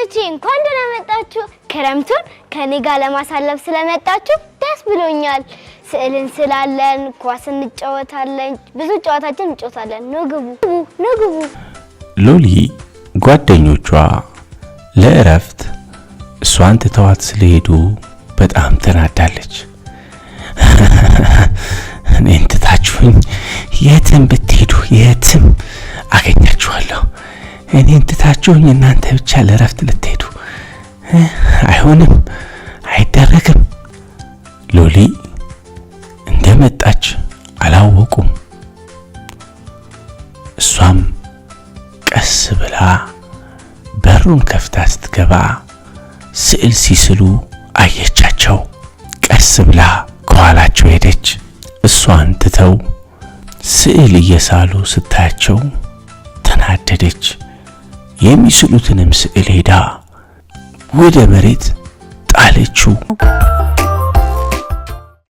ወዳጆቼ እንኳን ደህና መጣችሁ። ክረምቱን ከኔ ጋር ለማሳለፍ ስለመጣችሁ ደስ ብሎኛል። ስዕልን ስላለን ኳስ እንጫወታለን፣ ብዙ ጨዋታችን እንጫወታለን። ንግቡ ሎሊ ጓደኞቿ ለእረፍት እሷን ትተዋት ስለሄዱ በጣም ተናዳለች። እኔን ትታችሁኝ የትም ብትሄዱ የትም አገኛችኋለሁ። እኔን ትታችሁኝ እናንተ ብቻ ለእረፍት ልትሄዱ አይሆንም፣ አይደረግም። ሎሊ እንደመጣች አላወቁም። እሷም ቀስ ብላ በሩን ከፍታ ስትገባ ስዕል ሲስሉ አየቻቸው። ቀስ ብላ ከኋላቸው ሄደች። እሷን ትተው ስዕል እየሳሉ ስታያቸው ተናደደች። የሚስሉትንም ስዕል ሄዳ ወደ መሬት ጣለችው።